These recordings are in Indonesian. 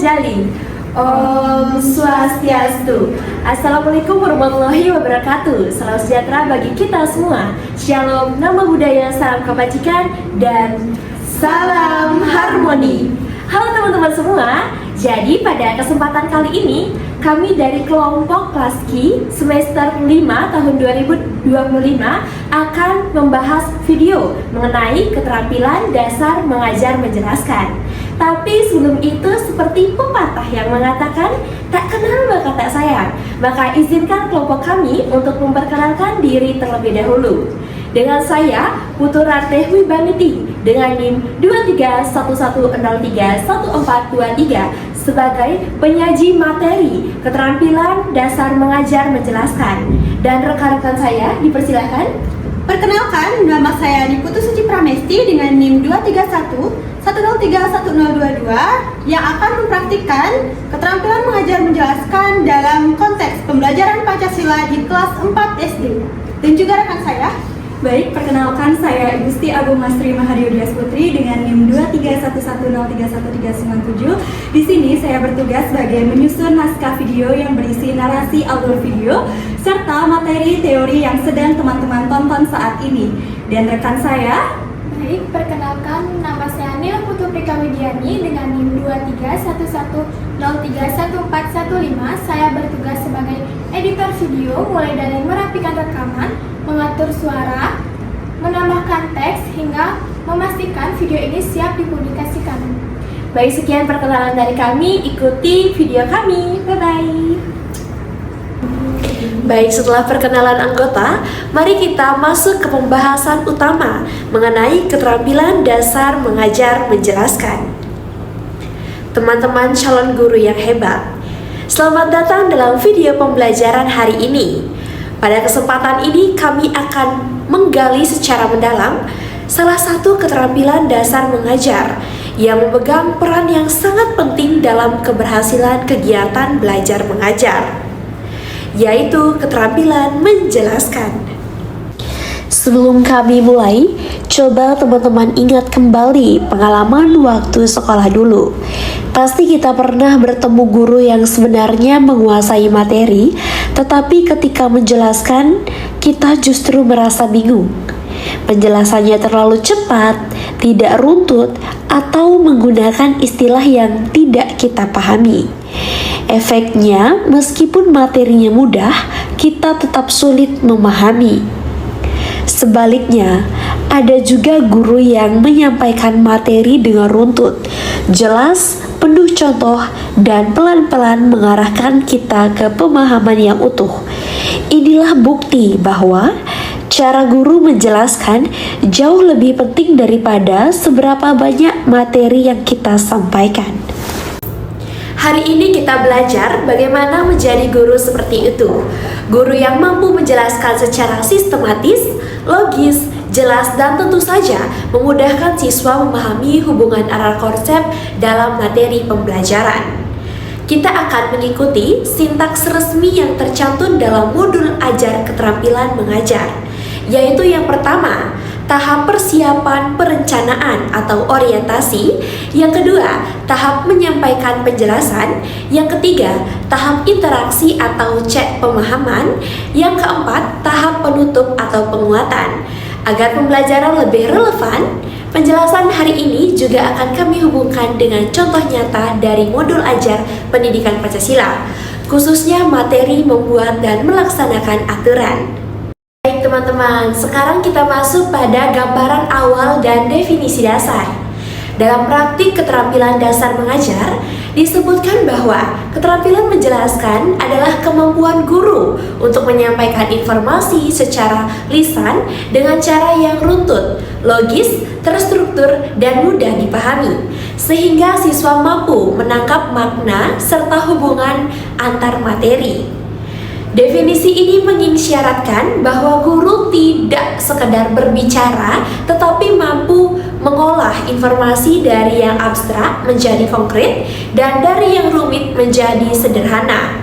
Jali. Om Swastiastu. Assalamualaikum warahmatullahi wabarakatuh. Salam sejahtera bagi kita semua. Shalom, nama budaya, salam kebajikan, dan salam harmoni. Halo teman-teman semua. Jadi pada kesempatan kali ini kami dari kelompok kelas Q semester 5 tahun 2025 akan membahas video mengenai keterampilan dasar mengajar menjelaskan. Tapi sebelum itu, seperti pepatah yang mengatakan tak kenal maka tak sayang, maka izinkan kelompok kami untuk memperkenalkan diri terlebih dahulu. Dengan saya, Putu Ratih Wibaniti dengan NIM 2311031423 sebagai penyaji materi keterampilan dasar mengajar menjelaskan. Dan rekan-rekan saya dipersilahkan. Perkenalkan, nama saya Niputu Suci Pramesti dengan NIM 231031022 yang akan mempraktikkan keterampilan mengajar menjelaskan dalam konteks pembelajaran Pancasila di kelas 4 SD. Dan juga rekan saya. Baik, perkenalkan saya Gusti Agung Mastri Mahadiodias Putri dengan NIM 231103137. Di sini saya bertugas sebagai menyusun naskah video yang berisi narasi alur video serta materi teori yang sedang teman-teman tonton saat ini. Dan rekan saya. Baik, perkenalkan nama saya Nil Putu Prikawidiani dengan NIM 231031415. Saya bertugas sebagai editor video mulai dari merapikan rekaman, mengatur suara, menambahkan teks, hingga memastikan video ini siap dipublikasikan. Baik, sekian perkenalan dari kami. Ikuti video kami. Bye-bye. Baik, setelah perkenalan anggota, mari kita masuk ke pembahasan utama mengenai keterampilan dasar mengajar menjelaskan. Teman-teman calon guru yang hebat, selamat datang dalam video pembelajaran hari ini. Pada kesempatan ini kami akan menggali secara mendalam salah satu keterampilan dasar mengajar yang memegang peran yang sangat penting dalam keberhasilan kegiatan belajar mengajar, yaitu keterampilan menjelaskan. Sebelum kami mulai, coba teman-teman ingat kembali pengalaman waktu sekolah dulu. Pasti kita pernah bertemu guru yang sebenarnya menguasai materi, tetapi ketika menjelaskan, kita justru merasa bingung. Penjelasannya terlalu cepat, tidak runtut, atau menggunakan istilah yang tidak kita pahami. Efeknya, meskipun materinya mudah, kita tetap sulit memahami. Sebaliknya, ada juga guru yang menyampaikan materi dengan runtut, jelas, penuh contoh, dan pelan-pelan mengarahkan kita ke pemahaman yang utuh. Inilah bukti bahwa cara guru menjelaskan jauh lebih penting daripada seberapa banyak materi yang kita sampaikan. Hari ini kita belajar bagaimana menjadi guru seperti itu. Guru yang mampu menjelaskan secara sistematis, logis, jelas, dan tentu saja memudahkan siswa memahami hubungan antar konsep dalam materi pembelajaran. Kita akan mengikuti sintaks resmi yang tercantum dalam modul ajar keterampilan mengajar, yaitu yang pertama, tahap persiapan perencanaan atau orientasi. Yang kedua, tahap menyampaikan penjelasan. Yang ketiga, tahap interaksi atau cek pemahaman. Yang keempat, tahap penutup atau penguatan. Agar pembelajaran lebih relevan, penjelasan hari ini juga akan kami hubungkan dengan contoh nyata dari modul ajar pendidikan Pancasila, khususnya materi membuat dan melaksanakan aturan. Baik teman-teman, sekarang kita masuk pada gambaran awal dan definisi dasar. Dalam praktik keterampilan dasar mengajar, disebutkan bahwa keterampilan menjelaskan adalah kemampuan guru untuk menyampaikan informasi secara lisan dengan cara yang runtut, logis, terstruktur, dan mudah dipahami, sehingga siswa mampu menangkap makna serta hubungan antar materi. Definisi ini mengisyaratkan bahwa guru tidak sekedar berbicara, tetapi mampu mengolah informasi dari yang abstrak menjadi konkret, dan dari yang rumit menjadi sederhana,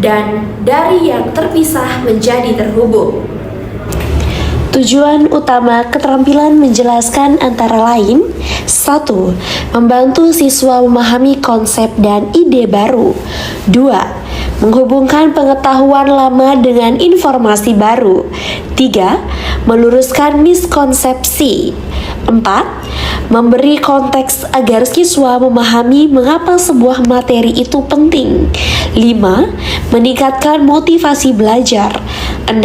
dan dari yang terpisah menjadi terhubung. Tujuan utama keterampilan menjelaskan antara lain: 1. Membantu siswa memahami konsep dan ide baru. 2. Menghubungkan pengetahuan lama dengan informasi baru. 3. Meluruskan miskonsepsi. 4. Memberi konteks agar siswa memahami mengapa sebuah materi itu penting. 5. Meningkatkan motivasi belajar. 6.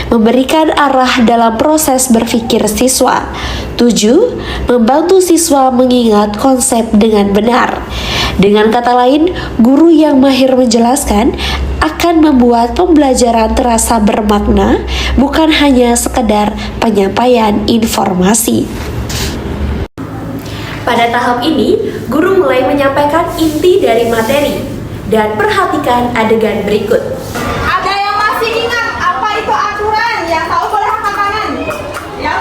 Memberikan arah dalam proses berpikir siswa. 7. Membantu siswa mengingat konsep dengan benar. Dengan kata lain, guru yang mahir menjelaskan akan membuat pembelajaran terasa bermakna, bukan hanya sekedar penyampaian informasi. Pada tahap ini, guru mulai menyampaikan inti dari materi, dan perhatikan adegan berikut. Ada yang masih ingat apa itu aturan yang tahu boleh angkat tangan? Ya.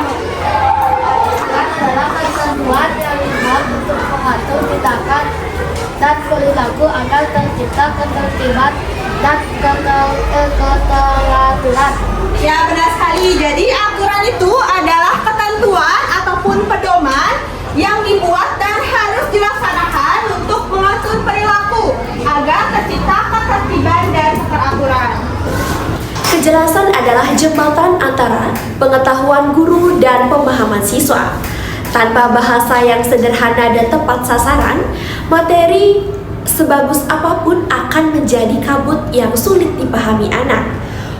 Adalah ketentuan yang dibuat untuk mengatur tindakan dan perilaku agar tercipta ketertiban dan keteraturan. Ya, benar sekali. Jadi aturan itu adalah ketentuan ataupun pedoman yang dibuat dan harus dilaksanakan untuk mengatur perilaku agar tercipta ketertiban dan keteraturan. Kejelasan adalah jembatan antara pengetahuan guru dan pemahaman siswa. Tanpa bahasa yang sederhana dan tepat sasaran, materi sebagus apapun akan menjadi kabut yang sulit dipahami anak.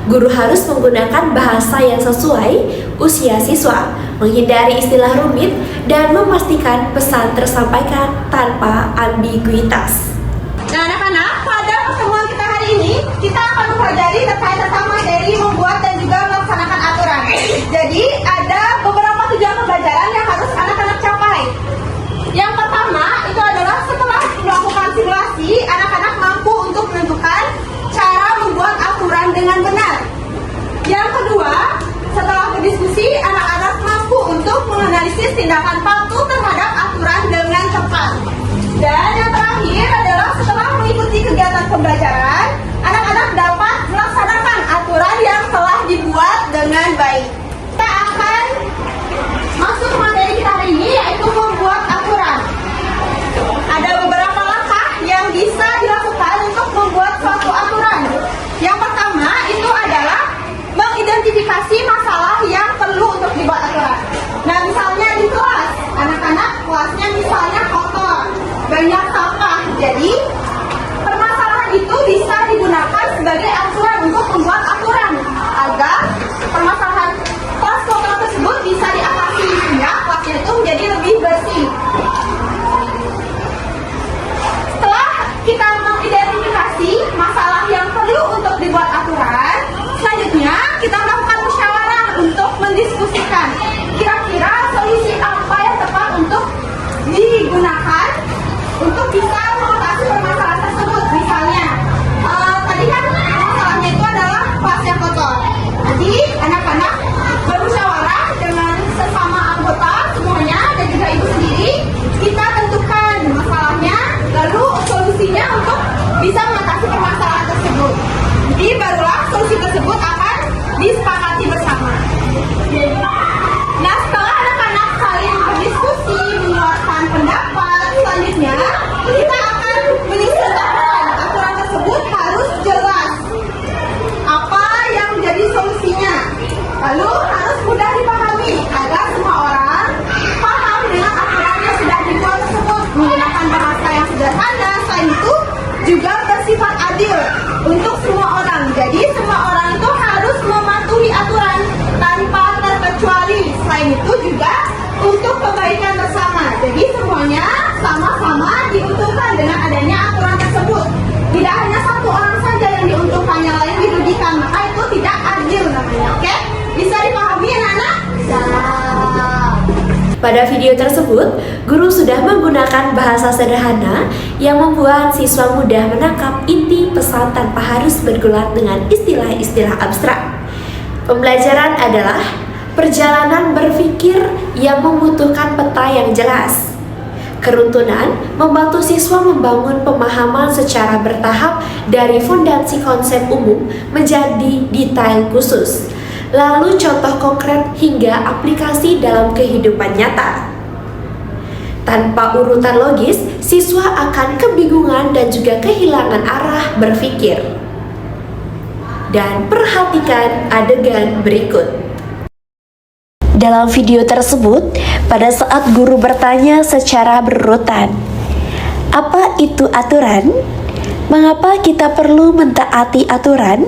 Guru harus menggunakan bahasa yang sesuai usia siswa, menghindari istilah rumit, dan memastikan pesan tersampaikan tanpa ambiguitas. Nah, anak-anak, pada pertemuan kita hari ini, kita akan mempelajari terkait tentang materi membuat dan juga melaksanakan aturan. Jadi, ada beberapa tujuan pembelajaran yang harus anak-anak capai. Yang pertama, itu adalah setelah melakukan simulasi, anak-anak mampu untuk menentukan cara membuat aturan dengan benar. Yang kedua, setelah berdiskusi, anak-anak mampu untuk menganalisis tindakan patuh terhadap aturan dengan tepat. Dan yang terakhir adalah setelah mengikuti kegiatan pembelajaran, anak-anak dapat melaksanakan aturan yang telah dibuat dengan baik. Kita akan masuk ke materi kita hari ini, yaitu membuat aturan. Ada beberapa langkah yang bisa dilakukan untuk membuat suatu aturan. Yang pertama itu adalah mengidentifikasi masalah yang perlu untuk dibuat aturan. Nah, misalnya di kelas, anak-anak kelasnya misalnya kotor, banyak sampah. Jadi, permasalahan itu bisa digunakan sebagai aturan untuk membuat aturan agar permasalahan kelas kotor tersebut bisa diatasi sehingga kelasnya itu menjadi lebih bersih. Setelah kita mengidentifikasi masalah yang perlu untuk dibuat aturan, selanjutnya kita melakukan musyawarah untuk mendiskusikan kira-kira solusi apa yang tepat untuk digunakan untuk bisa mengatasi permasalahan tersebut. Misalnya, tadi kan masalahnya itu adalah kelas yang kotor. Nanti anak-anak bermusyawarah dengan sesama anggota semuanya dan juga ibu sendiri, kita tentukan masalahnya, lalu solusinya untuk bisa mengatasi permasalahan tersebut. Jadi barulah solusi tersebut akan disepakati bersama. Nah, setelah anak-anak saling berdiskusi, mengeluarkan pendapat, selanjutnya kita akan menyusun aturan. Aturan tersebut harus jelas apa yang menjadi solusinya, lalu harus mudah dipahami agar semua orang paham dengan aturan yang sudah dibuat tersebut, menggunakan bahasa yang sederhana. Selain itu juga bersifat adil untuk semua orang. Jadi semua orang itu harus mematuhi aturan tanpa terkecuali. Selain itu juga untuk kebaikan bersama. Jadi semuanya sama-sama diuntungkan dengan adanya aturan tersebut. Tidak hanya satu orang saja yang diuntungkan, yang lain dirugikan. Maka itu tidak adil namanya. Oke? Bisa dipahami anak-anak? Pada video tersebut, guru sudah menggunakan bahasa sederhana yang membuat siswa mudah menangkap inti pesan tanpa harus bergulat dengan istilah-istilah abstrak. Pembelajaran adalah perjalanan berpikir yang membutuhkan peta yang jelas. Keruntunan membantu siswa membangun pemahaman secara bertahap dari fondasi konsep umum menjadi detail khusus. lalu contoh konkret hingga aplikasi dalam kehidupan nyata. Tanpa urutan logis, siswa akan kebingungan dan juga kehilangan arah berpikir. Dan perhatikan adegan berikut. Dalam video tersebut, pada saat guru bertanya secara berurutan, apa itu aturan? Mengapa kita perlu mentaati aturan?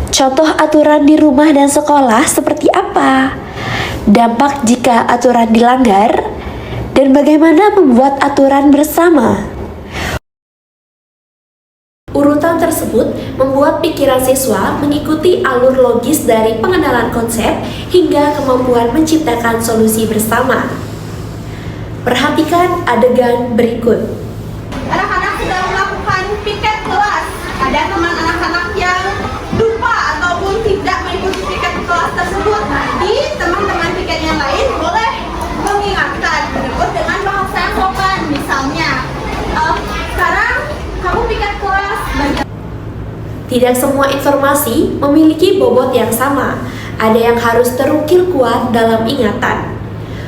Contoh aturan di rumah dan sekolah seperti apa? Dampak jika aturan dilanggar? Dan bagaimana membuat aturan bersama? Urutan tersebut membuat pikiran siswa mengikuti alur logis dari pengenalan konsep hingga kemampuan menciptakan solusi bersama. Perhatikan adegan berikut. Anak-anak sedang melakukan piket kelas. Ada teman anak-anak yang lupa ataupun tidak mengikuti piket kelas tersebut. Nanti teman-teman piket yang lain boleh mengingatkan berikut dengan bahasa yang sopan. Misalnya, sekarang kamu piket kelas. Tidak semua informasi memiliki bobot yang sama. Ada yang harus terukir kuat dalam ingatan.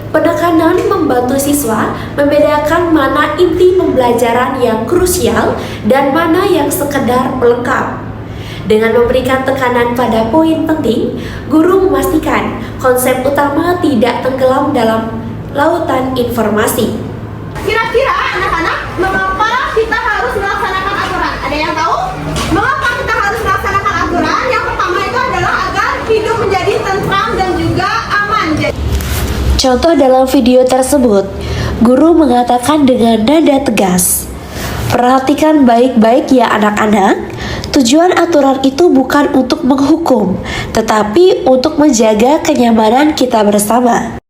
Penekanan membantu siswa membedakan mana inti pembelajaran yang krusial dan mana yang sekedar pelengkap. Dengan memberikan tekanan pada poin penting, guru memastikan konsep utama tidak tenggelam dalam lautan informasi. Kira-kira anak-anak, mengapa kita harus melaksanakan aturan? Ada yang tahu? Mengapa kita harus melaksanakan aturan? Yang pertama itu adalah agar hidup menjadi tentram dan juga aman. Contoh dalam video tersebut, guru mengatakan dengan nada tegas, "Perhatikan baik-baik ya anak-anak, tujuan aturan itu bukan untuk menghukum, tetapi untuk menjaga kenyamanan kita bersama."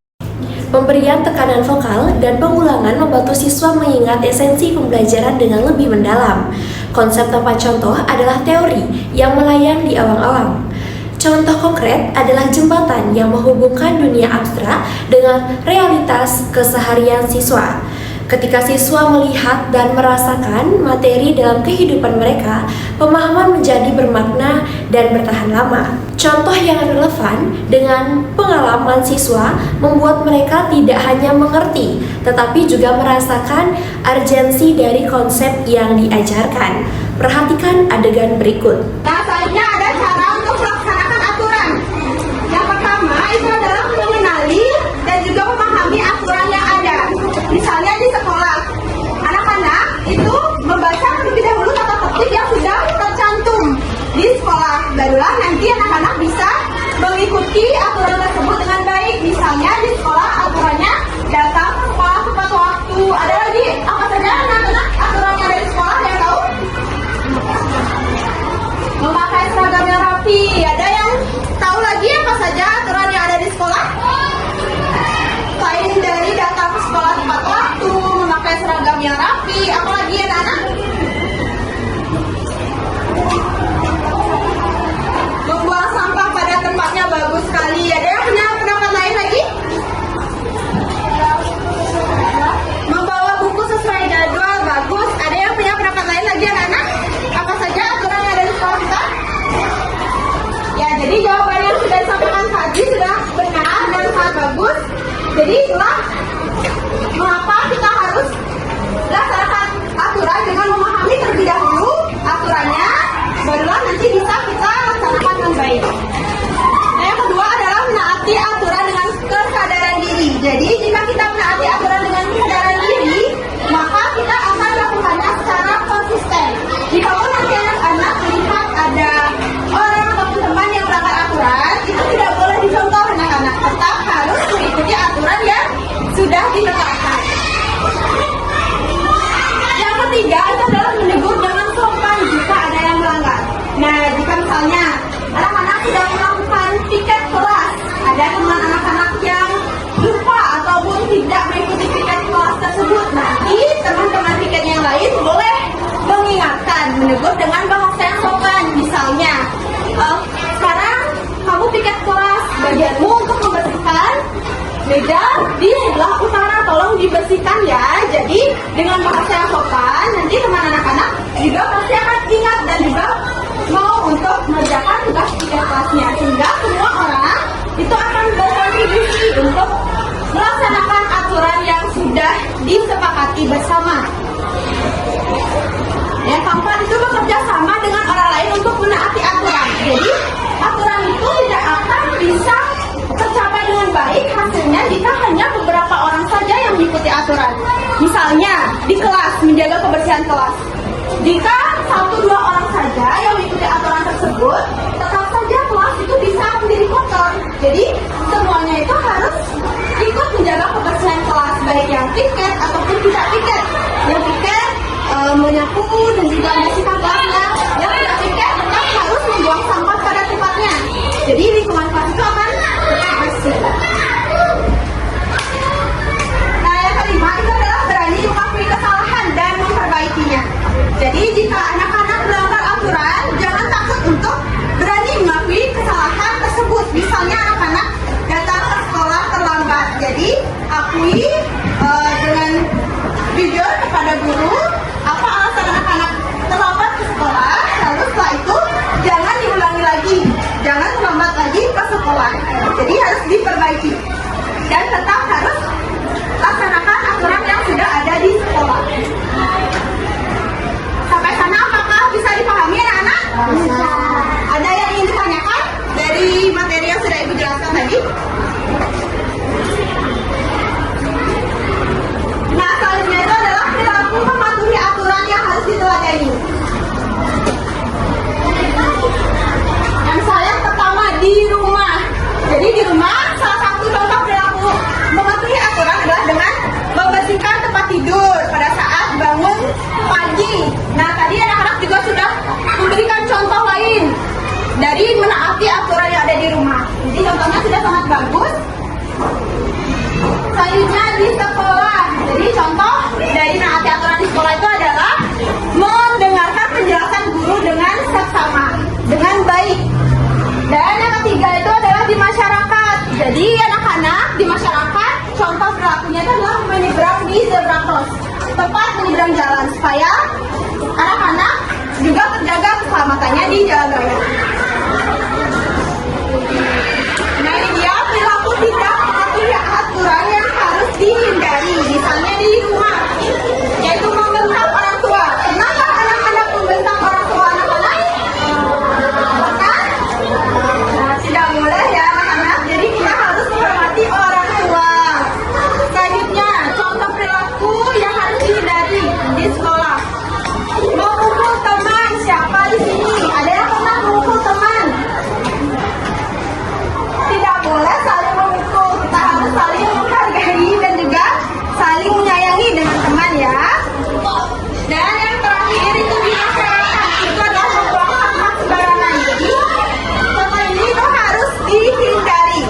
Pemberian tekanan vokal dan pengulangan membantu siswa mengingat esensi pembelajaran dengan lebih mendalam. Konsep tanpa contoh adalah teori yang melayang di awang-awang. Contoh konkret adalah jembatan yang menghubungkan dunia abstrak dengan realitas keseharian siswa. Ketika siswa melihat dan merasakan materi dalam kehidupan mereka, pemahaman menjadi bermakna dan bertahan lama. Contoh yang relevan dengan pengalaman siswa membuat mereka tidak hanya mengerti, tetapi juga merasakan urgensi dari konsep yang diajarkan. Perhatikan adegan berikut. Nah, selanjutnya ada cara untuk melaksanakan aturan. Yang pertama itu adalah mengenali dan juga memahami aturan yang ada. Misalnya di sekolah, anak-anak itu membaca terlebih dahulu tata tertib yang sudah tercantum di sekolah. Barulah nanti anak-anak bisa mengikuti aturan tersebut dengan baik. Misalnya di sekolah aturannya datang ke sekolah tepat waktu. Ada lagi apa saja anak-anak aturan yang ada di sekolah yang tahu? Memakai seragam yang rapi. Ada yang tahu lagi apa saja aturan yang ada di sekolah? Selain dari datang ke sekolah tepat waktu, memakai seragam yang rapi, apa lagi ya anak-anak? Membuang sampah pada tempatnya bagus sekali. Ada yang punya pendapat lain lagi? Membawa buku sesuai jadwal bagus. Ada yang punya pendapat lain lagi anak-anak? Apa saja aturan yang ada di sekolah kita? Ya, jadi jawaban yang sudah disampaikan tadi sudah benar dan sangat bagus. Jadi itulah mengapa kita harus laksanakan aturan dengan memahami terlebih dahulu aturannya, barulah nanti bisa kita laksanakan dengan baik. Nah, yang kedua adalah menaati aturan dengan kesadaran diri. Jadi jika kita menaati aturan dengan kesadaran diri, maka kita akan melakukannya secara konsisten. Jika nanti anak-anak melihat ada orang ataupun teman yang melanggar aturan, itu tidak boleh dicontoh anak-anak, tetap harus mengikuti aturan yang sudah ditetapkan. Yang ketiga itu adalah menegur dengan sopan jika ada yang melanggar. Nah, jika misalnya anak-anak sedang melakukan piket kelas, ada teman anak-anak yang lupa ataupun tidak mengikuti piket kelas tersebut, nanti teman-teman piket yang lain boleh mengingatkan, menegur dengan bahasa yang sopan. Misalnya, sekarang kamu piket kelas, bagianmu untuk membersihkan meja di sebelah utara, tolong dibersihkan ya. Jadi dengan bahasa yang sopan, nanti teman anak-anak juga pasti akan ingat dan juga mau untuk mengerjakan tugas tiga kelasnya, sehingga semua orang itu akan berkontribusi untuk melaksanakan aturan yang sudah disepakati bersama. Yang keempat itu bekerja sama dengan orang lain untuk menaati aturan. Jadi aturan itu tidak akan bisa tercapai dengan baik hasilnya jika hanya beberapa orang saja yang mengikuti aturan. Misalnya di kelas, menjaga kebersihan kelas. Jika 1-2 orang saja yang mengikuti aturan tersebut, tetap saja kelas itu bisa menjadi kotor. Jadi semuanya itu harus ikut menjaga kebersihan kelas, baik yang piket ataupun tidak piket. Yang piket menyapu dan juga membersihkan kelasnya. Yang tidak piket tetap harus membuang sampah pada tempatnya. Jadi lingkungan kelas itu akan tetap bersih. Nah, yang kelima itu adalah berani mengakui kesalahan dan memperbaikinya. Jadi jika anak-anak melanggar aturan, jangan takut untuk berani mengakui kesalahan tersebut. Misalnya anak-anak datang ke sekolah terlambat, jadi akui dengan jujur kepada guru apa alasan anak-anak terlambat ke sekolah. Lalu setelah itu jangan diulangi lagi, jangan terlambat lagi ke sekolah. Jadi harus diperbaiki dan tetap harus laksanakan aturan yang sudah ada di sekolah. Sampai sana apakah bisa dipahami anak-anak? Bisa. Ada yang ingin ditanyakan dari materi yang sudah Ibu jelaskan tadi? Nah, selanjutnya itu adalah perilaku mematuhi aturan yang harus diteladani. Yang yang pertama di rumah. Jadi di rumah salah satu contoh perilaku mematuhi aturan adalah dengan membersihkan tempat tidur pada saat bangun pagi. Nah, tadi anak-anak juga sudah memberikan contoh lain dari menaati aturan yang ada di rumah. Jadi contohnya sudah sangat bagus. Selanjutnya di sekolah. Jadi contoh dari menaati aturan di sekolah itu adalah mendengarkan penjelasan guru dengan seksama, dengan baik. Dan yang ketiga itu adalah di masyarakat. Jadi anak-anak di masyarakat contoh perilakunya itu adalah menyeberang di zebra cross, tepat menyeberang jalan, supaya anak-anak juga terjaga keselamatannya di jalan raya. Nah, ini dia perilaku tidak mematuhi aturan yang harus dihindari. Misalnya di rumah, yaitu membentak orang tua. Kenapa anak-anak membentak orang tua anak-anak? Bukan? Nah, tidak boleh ya anak-anak. Jadi kita harus menghormati orang tua. Selanjutnya, contoh perilaku yang harus dihindari di sekolah. Memukul teman. Siapa di sini? Ada yang pernah memukul teman? Tidak boleh saling memukul. Kita harus saling menghargai dan juga saling menyayangi dengan teman ya. Dan yang terakhir itu di masyarakat, itu adalah membuang sampah sembarangan. Jadi contoh ini itu harus dihindari.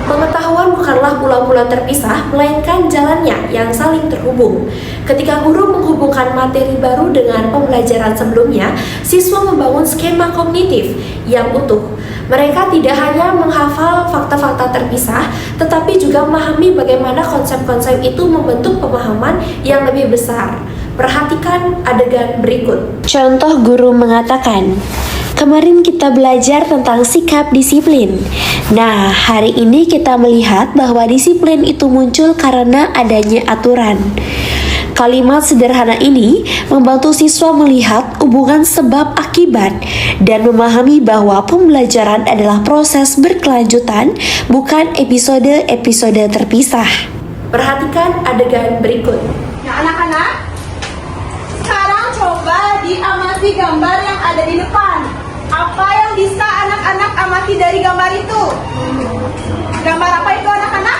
Pengetahuan bukanlah pulau-pulau terpisah, melainkan jalannya yang saling terhubung. Ketika guru menghubungkan materi baru dengan pembelajaran sebelumnya, siswa membangun skema kognitif yang utuh. Mereka tidak hanya menghafal fakta-fakta terpisah, tetapi juga memahami bagaimana konsep-konsep itu membentuk pemahaman yang lebih besar. Perhatikan adegan berikut. Contoh guru mengatakan, kemarin kita belajar tentang sikap disiplin. Nah, hari ini kita melihat bahwa disiplin itu muncul karena adanya aturan. Kalimat sederhana ini membantu siswa melihat hubungan sebab akibat dan memahami bahwa pembelajaran adalah proses berkelanjutan, bukan episode-episode terpisah. Perhatikan adegan berikut. Nah, anak-anak, sekarang coba diamati gambar yang ada di depan. Apa yang bisa anak-anak amati dari gambar itu? Gambar apa itu anak-anak?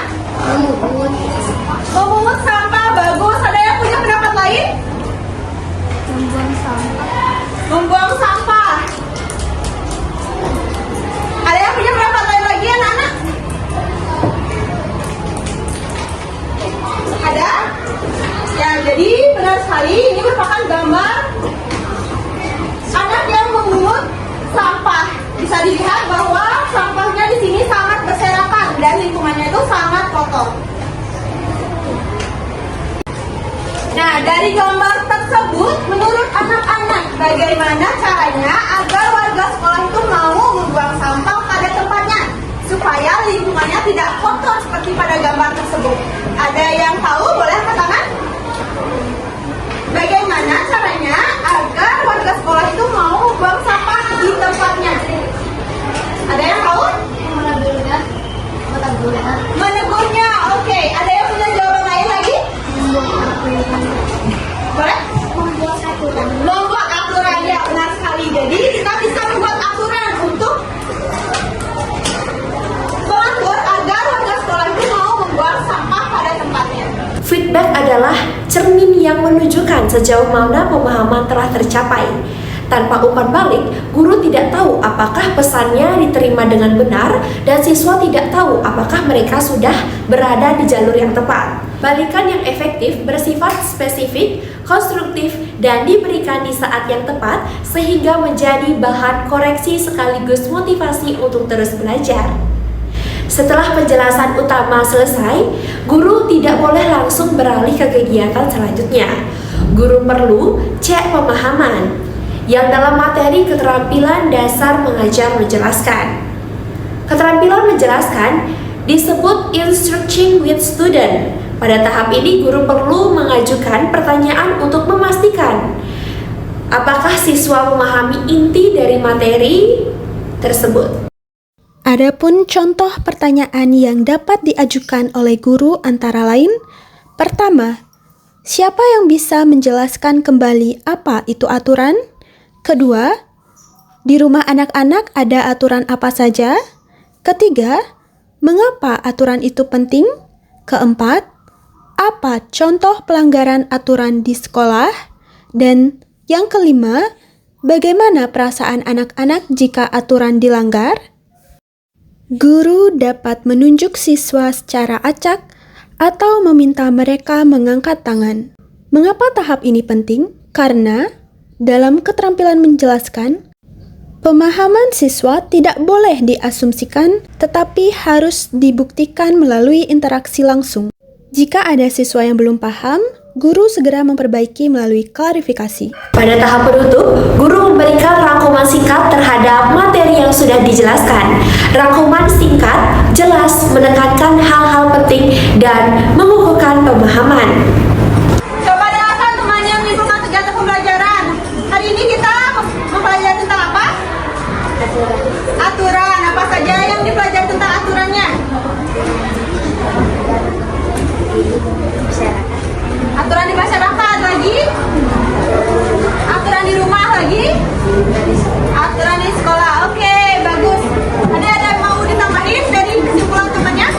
Memungut sampah. Bagus. Ada yang punya pendapat lain? Membuang sampah. Ada yang punya pendapat lain lagi anak-anak? Ada? Ya, jadi benar sekali ini merupakan gambar anak yang memungut sampah. Bisa dilihat bahwa sampahnya di sini sangat berserakan dan lingkungannya itu sangat kotor. Nah, dari gambar tersebut, menurut anak-anak, bagaimana caranya agar warga sekolah itu mau membuang sampah pada tempatnya supaya lingkungannya tidak kotor seperti pada gambar tersebut. Ada yang tahu? Boleh angkat tangan? Bagaimana caranya agar warga sekolah itu mau membuang sampah di tempatnya? Ada yang tahu? Menegurnya. Oke. Ada yang punya jawaban lain lagi? Boleh? Membuat aturan, ya benar sekali. Jadi kita bisa membuat aturan untuk mengatur agar warga sekolah itu mau membuang sampah pada tempatnya. Feedback adalah cermin yang menunjukkan sejauh mana pemahaman telah tercapai. Tanpa umpan balik, guru tidak tahu apakah pesannya diterima dengan benar dan siswa tidak tahu apakah mereka sudah berada di jalur yang tepat. Balikan yang efektif bersifat spesifik, konstruktif, dan diberikan di saat yang tepat sehingga menjadi bahan koreksi sekaligus motivasi untuk terus belajar. Setelah penjelasan utama selesai, guru tidak boleh langsung beralih ke kegiatan selanjutnya. Guru perlu cek pemahaman yang dalam materi keterampilan dasar mengajar menjelaskan. Keterampilan menjelaskan disebut instructing with student. Pada tahap ini guru perlu mengajukan pertanyaan untuk memastikan apakah siswa memahami inti dari materi tersebut. Adapun contoh pertanyaan yang dapat diajukan oleh guru antara lain: pertama, siapa yang bisa menjelaskan kembali apa itu aturan? Kedua, di rumah anak-anak ada aturan apa saja? Ketiga, mengapa aturan itu penting? Keempat, apa contoh pelanggaran aturan di sekolah? Dan yang kelima, bagaimana perasaan anak-anak jika aturan dilanggar? Guru dapat menunjuk siswa secara acak atau meminta mereka mengangkat tangan. Mengapa tahap ini penting? Karena dalam keterampilan menjelaskan, pemahaman siswa tidak boleh diasumsikan tetapi harus dibuktikan melalui interaksi langsung. Jika ada siswa yang belum paham, guru segera memperbaiki melalui klarifikasi. Pada tahap penutup, guru memberikan rangkuman singkat terhadap materi yang sudah dijelaskan. Rangkuman singkat, jelas, menekankan hal-hal penting dan mengukuhkan pemahaman. Coba dengarkan teman yang lingkungan kegiatan pembelajaran. Hari ini kita mempelajari tentang apa? Aturan. Apa saja yang dipelajari tentang aturannya? Aturan di masyarakat lagi? Aturan di rumah lagi? Aturan di sekolah. Oke, bagus. Ada yang mau ditambahin dari kesimpulan temannya?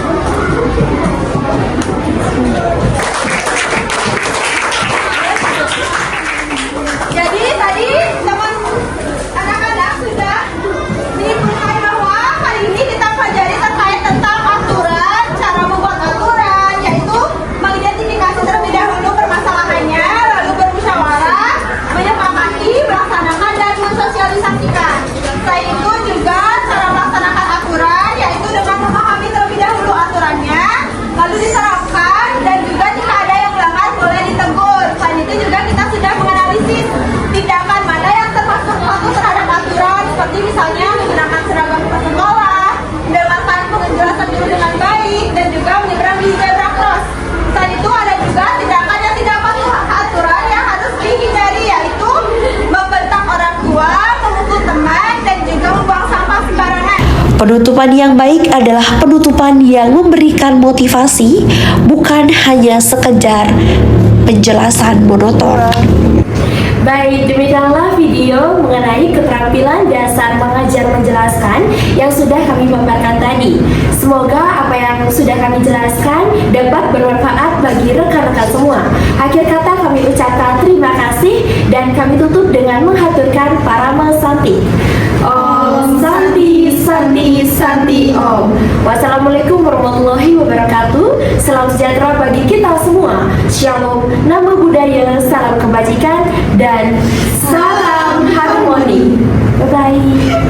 Jadi tadi teman anak-anak sudah menyimpulkan bahwa hari ini kita pelajari terkait tentang aturan, cara membuat aturan, yaitu mengidentifikasi terlebih dahulu permasalahannya, lalu bermusyawarah, menyepakati, melaksanakan, dan mensosialisasikan. Selain itu juga cara melaksanakan aturan, yaitu dengan memahami terlebih dahulu aturannya, lalu diterapkan, dan juga jika ada yang melanggar boleh ditegur. Selain itu juga kita sudah menganalisis tindakan mana yang termasuk patuh terhadap aturan, seperti misalnya menggunakan seragam ke sekolah, mendengarkan penjelasan guru dengan baik, dan juga menyeberang di zebra cross. Selain itu ada juga tindakan yang tidak patuh aturan yang harus dihindari, yaitu membentak orang tua, memukul teman, dan juga membuang sampah sembarangan. Penutupan yang baik adalah penutupan yang memberikan motivasi, bukan hanya sekedar penjelasan monoton. Baik, demikianlah video mengenai keterampilan dasar mengajar menjelaskan yang sudah kami paparkan tadi. Semoga apa yang sudah kami jelaskan dapat bermanfaat bagi rekan-rekan semua. Akhir kata kami ucapkan terima kasih dan kami tutup dengan menghaturkan Parama Santi. Om Santi, Santi, Santi Om. Wassalamualaikum warahmatullahi wabarakatuh. Salam sejahtera bagi kita semua. Shalom, nama budaya, salam kebajikan, dan salam harmoni. Bye-bye.